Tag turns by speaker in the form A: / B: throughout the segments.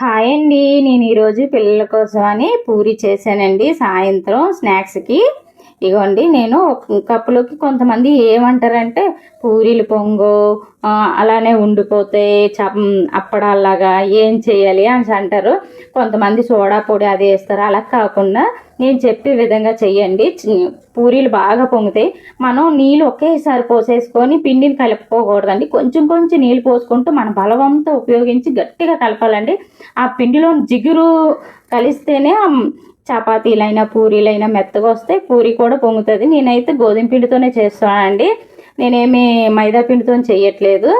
A: Hi అండి. నేను ఈరోజు పిల్లల కోసమని పూరి చేశానండి సాయంత్రం స్నాక్స్కి. ఇగోండి నేను కప్పులోకి కొంతమంది ఏమంటారంటే పూరీలు పొంగు అలానే ఉండిపోతే అప్పడాల్లాగా ఏం చేయాలి అని అంటారు. కొంతమంది సోడా పొడి అది వేస్తారు. అలా కాకుండా నేను చెప్పే విధంగా చెయ్యండి. పూరీలు బాగా పొంగుతాయి. మనం నీళ్ళు ఒకేసారి పోసేసుకొని పిండిని కలుపుకోకూడదండి. కొంచెం కొంచెం నీళ్ళు పోసుకుంటూ మన బలవంతో ఉపయోగించి గట్టిగా కలపాలండి. ఆ పిండిలో జిగురు కలిస్తేనే చపాతీలైనా పూరీలైనా మెత్తగా వస్తాయి. పూరి కూడా పొంగుతుంది. నేనైతే గోధుమ పిండితోనే చేస్తానండి. నేనేమి మైదా పిండితో చేయట్లేదు.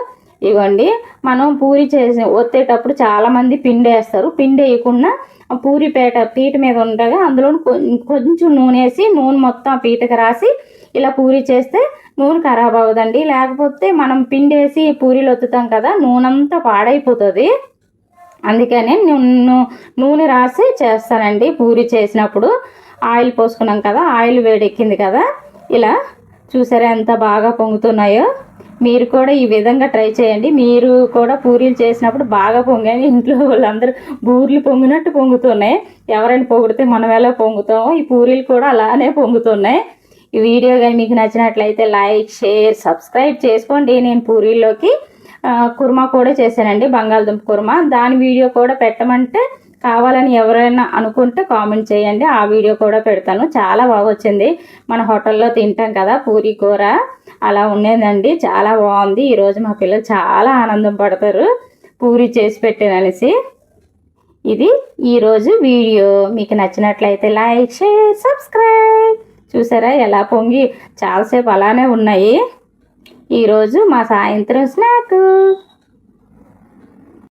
A: ఇవ్వండి మనం పూరి చేసి ఒత్తేటప్పుడు చాలామంది పిండి వేస్తారు. పిండి వేయకుండా పూరి పీట మీద ఉండగా అందులో కొంచెం నూనె వేసి నూనె మొత్తం ఆ పీటకి రాసి ఇలా పూరి చేస్తే నూనె ఖరాబ్ అవ్వదండి. లేకపోతే మనం పిండి వేసి పూరీలు ఒత్తుతాం కదా, నూనె అంతా పాడైపోతుంది. అందుకనే నూనె రాసి చేస్తానండి. పూరి చేసినప్పుడు ఆయిల్ పోసుకున్నాం కదా, ఆయిల్ వేడెక్కింది కదా, ఇలా చూసారా ఎంత బాగా పొంగుతున్నాయో. మీరు కూడా ఈ విధంగా ట్రై చేయండి. మీరు కూడా పూరీలు చేసినప్పుడు బాగా పొంగాని ఇంట్లో వాళ్ళందరూ బూర్లు పొంగినట్టు పొంగుతున్నాయి. ఎవరైనా పొగిడితే మనం ఎలా పొంగుతామో ఈ పూరీలు కూడా అలానే పొంగుతున్నాయి. ఈ వీడియో కానీ మీకు నచ్చినట్లయితే లైక్, షేర్, సబ్స్క్రైబ్ చేసుకోండి. నేను పూరీల్లోకి కుర్మా కూడా చేశానండి, బంగాళదుంప కుర్మా. దాని వీడియో కూడా పెట్టమంటే కావాలని ఎవరైనా అనుకుంటే కామెంట్ చేయండి, ఆ వీడియో కూడా పెడతాను. చాలా బాగా వచ్చింది. మన హోటల్లో తింటాం కదా పూరీ కూర, అలా ఉండేదండి. చాలా బాగుంది. ఈరోజు మా పిల్లలు చాలా ఆనందం పడతారు పూరీ చేసి పెట్టాననేసి. ఇది ఈరోజు వీడియో. మీకు నచ్చినట్లయితే లైక్, షేర్, సబ్స్క్రైబ్. చూసారా ఎలా పొంగి చాలాసేపు అలానే ఉన్నాయి. ఈరోజు మా సాయంత్రం స్నాక్.